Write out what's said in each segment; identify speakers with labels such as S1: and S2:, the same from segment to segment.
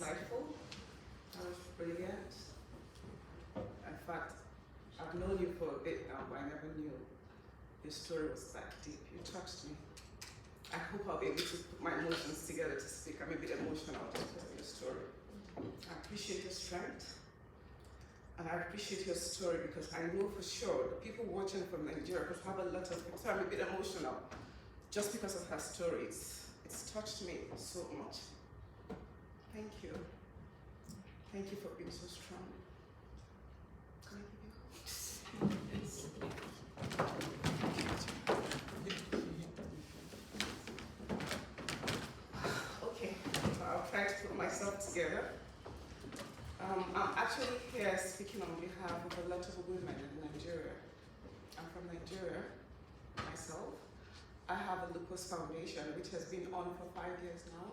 S1: insightful. That was brilliant. In fact, I've known you for a bit now, but I never knew your story was that deep. You touched me. I hope I'll be able to put my emotions together to speak. I'm a bit emotional just because of your story. I appreciate your strength. And I appreciate your story because I know for sure the people watching from Nigeria could have a lot of, so I'm a bit emotional just because of her story. It's touched me so much. Thank you. Thank you for being so strong. Can I give you a hug? Okay, so I'll try to put myself together. I'm actually here speaking on behalf of a lot of women in Nigeria. I'm from Nigeria myself. I have a Lupus Foundation, which has been on for 5 years now.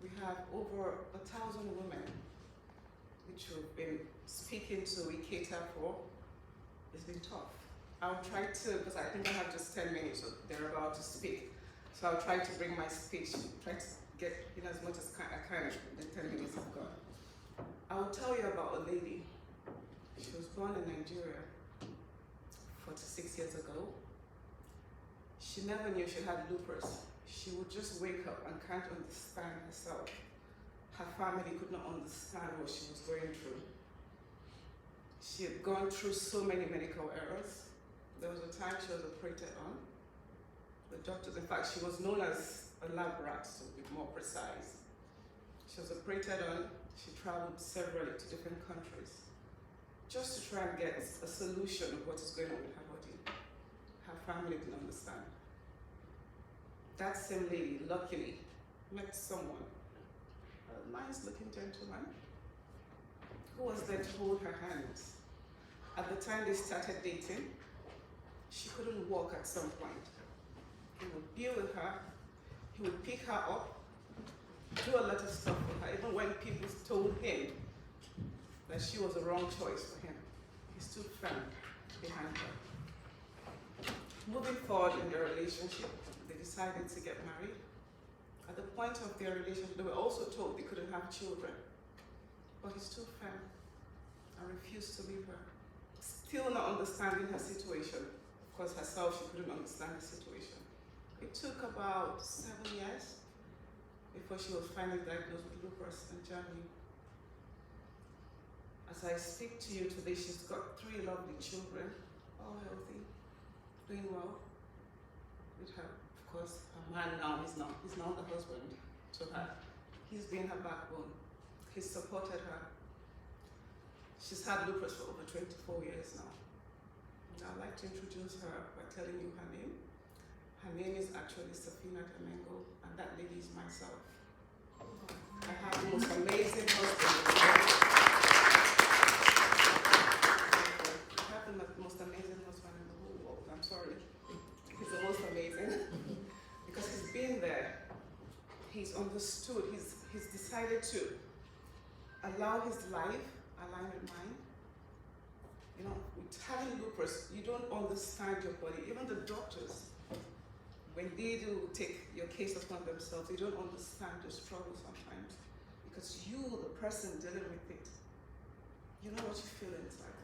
S1: We have over 1,000 women, which we've been speaking to, we cater for. It's been tough. I'll try to, because I think I have just 10 minutes, so they're about to speak. So I'll try to bring my speech, try to get in as much as I can in the 10 minutes I've got. I'll tell you about a lady. She was born in Nigeria 46 years ago. She never knew she had lupus. She would just wake up and can't understand herself. Her family could not understand what she was going through. She had gone through so many medical errors. There was a time she was operated on. The doctors, in fact, she was known as a lab rat, to be more precise. She was operated on. She traveled severally to different countries just to try and get a solution of what is going on with her body. Her family didn't understand. That same lady, luckily, met someone, a nice-looking gentleman, who was there to hold her hands. At the time they started dating, she couldn't walk at some point. He would be with her, he would pick her up, do a lot of stuff for her, even when people told him that she was the wrong choice for him. He stood firm behind her. Moving forward in their relationship, they decided to get married. At the point of their relationship, they were also told they couldn't have children. But he stood firm and refused to leave her. Still not understanding her situation. Of course, herself, she couldn't understand the situation. It took about 7 years before she was finally diagnosed with lupus in Germany. As I speak to you today, she's got 3 lovely children, all healthy, doing well with her. Of course, her man now, he's now the husband to her. He's been her backbone. He's supported her. She's had lupus for over 24 years now. And I'd like to introduce her by telling you her name. Her name is actually Safinat Emengo, and that lady is myself. I have the most amazing husband. I have the most amazing husband in the whole world. I'm sorry. He's the most amazing because he's been there. He's understood. He's decided to allow his life align with mine. You know, with having lupus, you don't understand your body. Even the doctors, when they do take your case upon themselves, they don't understand your struggle sometimes because you, the person dealing with it, you know what you feel inside.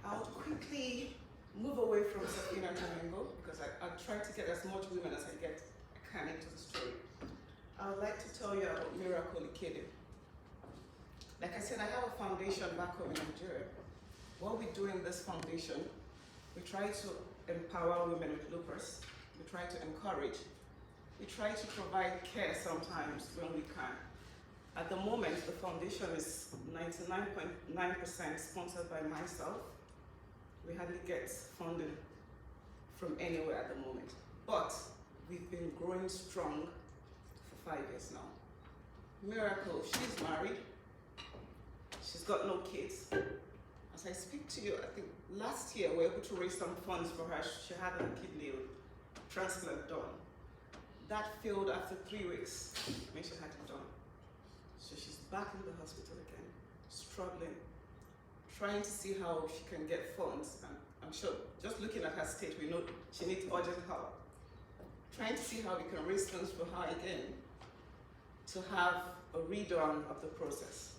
S1: I'll quickly move away from Safinat Emengo because I'll try to get as much women as I can into the story. I would like to tell you about Miracle Ikede. Like I said, I have a foundation back home in Nigeria. What we do in this foundation, we try to empower women with lupus. We try to encourage. We try to provide care sometimes when we can. At the moment, the foundation is 99.9% sponsored by myself. We hardly get funding from anywhere at the moment. But we've been growing strong for 5 years now. Miracle, she's married. She's got no kids. As I speak to you, I think last year we were able to raise some funds for her. She had a kidney transplant done. That failed after 3 weeks when she had it done. So she's back in the hospital again, struggling, trying to see how she can get funds. And I'm sure, just looking at her state, we know she needs urgent help. Trying to see how we can raise funds for her again to have a redone of the process.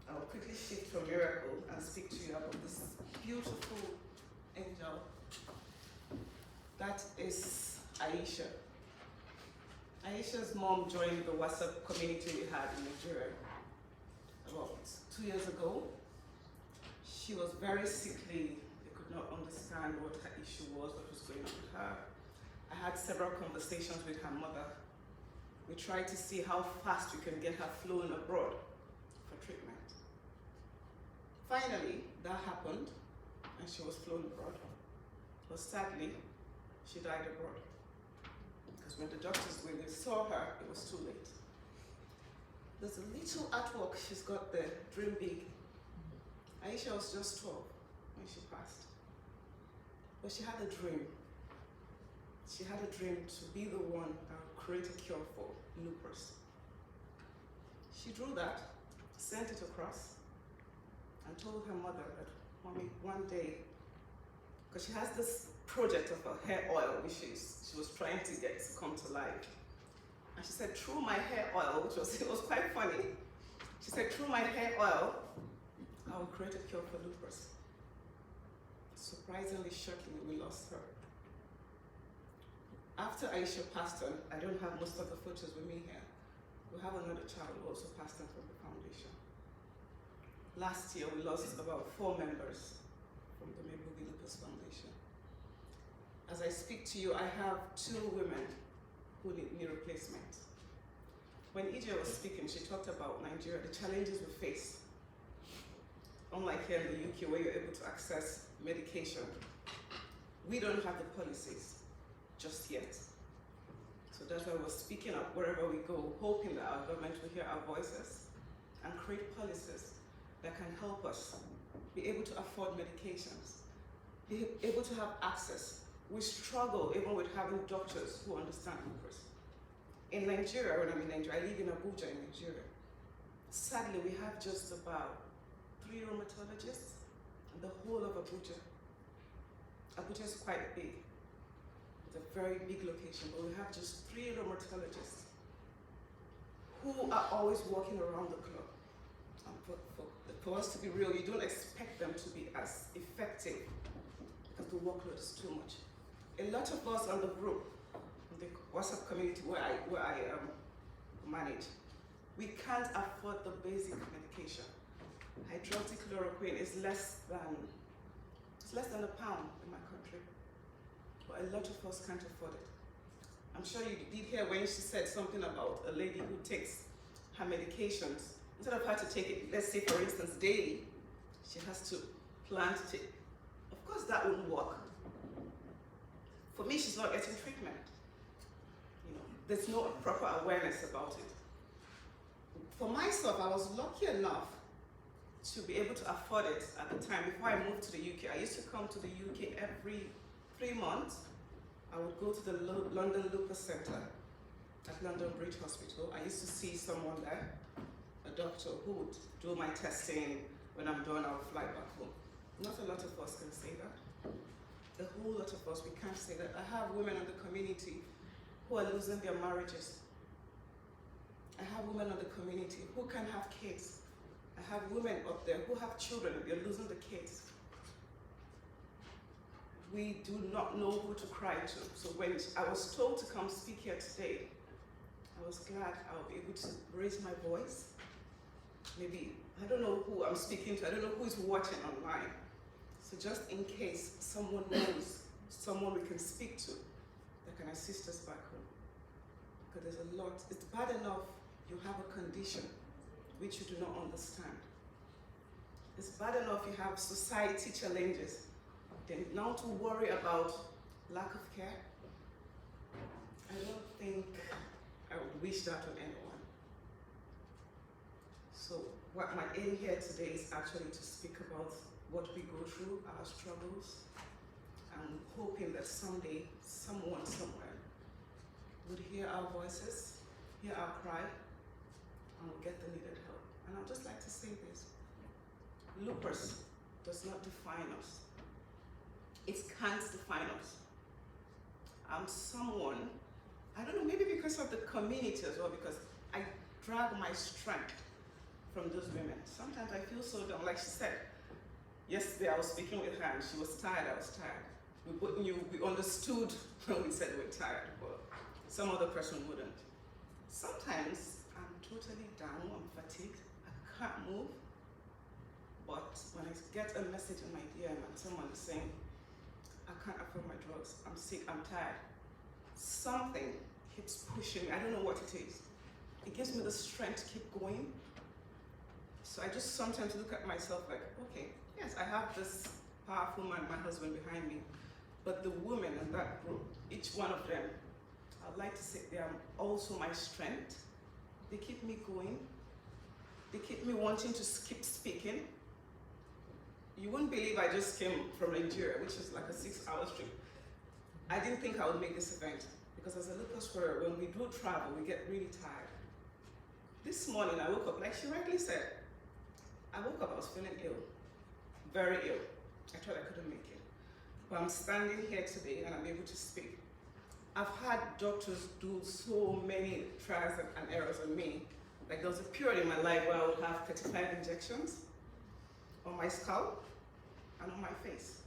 S1: I'll quickly shift from miracle and speak to you about this beautiful angel. That is Aisha. Aisha's mom joined the WhatsApp community we had in Nigeria about 2 years ago. She was very sickly. They could not understand what her issue was, what was going on with her. I had several conversations with her mother. We tried to see how fast we can get her flown abroad for treatment. Finally, that happened, and she was flown abroad. But sadly, she died abroad. Because when the doctors, when they saw her, it was too late. There's a little artwork she's got there, Dream Big. Aisha was just 12 when she passed. But she had a dream. She had a dream to be the one that would create a cure for lupus. She drew that, sent it across, and told her mother that, Mommy, one day, because she has this project of a hair oil, which she was trying to get to come to life. And she said, through my hair oil, which was, it was quite funny. She said, through my hair oil, I will create a cure for lupus. Surprisingly, shockingly, we lost her. After Aisha passed on, I don't have most of the photos with me here. We have another child who also passed on from the foundation. Last year, we lost about 4 members from the Mablevi Lupus Foundation. As I speak to you, I have 2 women who need knee replacement. When EJ was speaking, she talked about Nigeria, the challenges we face. Unlike here in the UK, where you're able to access medication, we don't have the policies just yet. So that's why we're speaking up wherever we go, hoping that our government will hear our voices and create policies that can help us be able to afford medications, be able to have access. We struggle even with having doctors who understand lupus. In Nigeria, when I'm in Nigeria, I live in Abuja in Nigeria. Sadly, we have just about 3 rheumatologists in the whole of Abuja. Abuja is quite big. It's a very big location, but we have just 3 rheumatologists who are always walking around the clock. And for us to be real, you don't expect them to be as effective because the workload is too much. A lot of us on the group, in the WhatsApp community where I manage, we can't afford the basic medication. Hydroxychloroquine is less than £1 in my country, but a lot of us can't afford it. I'm sure you did hear when she said something about a lady who takes her medications. Instead of her to take it, let's say for instance daily, she has to plan to take. Of course that wouldn't work. For me, she's not getting treatment. You know, there's no proper awareness about it. For myself, I was lucky enough to be able to afford it at the time before I moved to the UK. I used to come to the UK every 3 months. I would go to the London Lupus Center at London Bridge Hospital. I used to see someone there, a doctor who would do my testing. When I'm done, I'll fly back home. Not a lot of us can say that. A whole lot of us, we can't say that. I have women in the community who are losing their marriages. I have women in the community who can have kids. I have women up there who have children and they're losing the kids. We do not know who to cry to. So when I was told to come speak here today, I was glad I'll be able to raise my voice. Maybe, I don't know who I'm speaking to, I don't know who is watching online. So just in case someone knows, someone we can speak to that can assist us back home. Because there's a lot, it's bad enough you have a condition which you do not understand. It's bad enough you have society challenges. Then now to worry about lack of care, I don't think I would wish that on anyone. So what my aim here today is actually to speak about what we go through, our struggles, and hoping that someday, someone somewhere would hear our voices, hear our cry, and will get the needed help. And I'd just like to say this. Lupus does not define us. It can't define us. I'm someone, I don't know, maybe because of the community as well, because drag my strength from those women. Sometimes I feel so dumb. Like she said, yesterday I was speaking with her and she was tired, I was tired. We both knew, we understood when we said we're tired, but some other person wouldn't. Sometimes I'm totally down, I'm fatigued, I can't move. But when I get a message in my DM and someone is saying, I can't afford my drugs, I'm sick, I'm tired, something keeps pushing me. I don't know what it is. It gives me the strength to keep going. So I just sometimes look at myself like, okay, yes, I have this powerful man, my husband behind me, but the women in that group, each one of them, I'd like to say they are also my strength. They keep me going. They keep me wanting to keep speaking. You wouldn't believe I just came from Nigeria, which is like a 6-hour trip. I didn't think I would make this event because as a Lupus warrior, when we do travel, we get really tired. This morning I woke up, like she rightly said, I woke up, I was feeling ill, very ill. I thought I couldn't make it. But I'm standing here today and I'm able to speak. I've had doctors do so many trials and errors on me. Like there was a period in my life where I would have 35 injections on my scalp and on my face,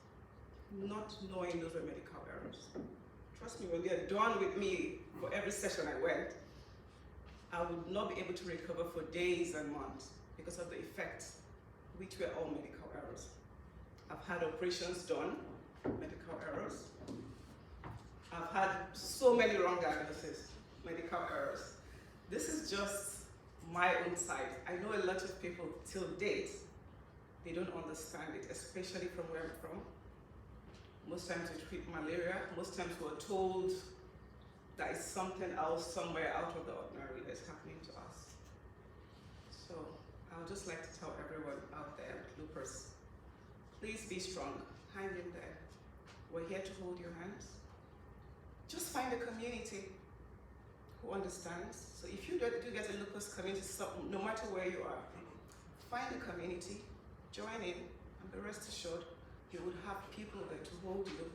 S1: not knowing those were medical errors. Trust me, when they're done with me for every session I went, I would not be able to recover for days and months because of the effects, which were all medical errors. I've had operations done, medical errors. I've had so many wrong diagnoses, medical errors. This is just my own side. I know a lot of people till date, they don't understand it, especially from where I'm from. Most times we treat malaria, most times we're told that it's something else somewhere out of the ordinary that's happening to us. So I would just like to tell everyone out there with lupus, please be strong, hang in there. We're here to hold your hands. Just find a community who understands. So if you do get a lupus community, no matter where you are, find a community, join in, and be rest assured you will have people there to hold you,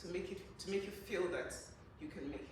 S1: to make you feel that you can make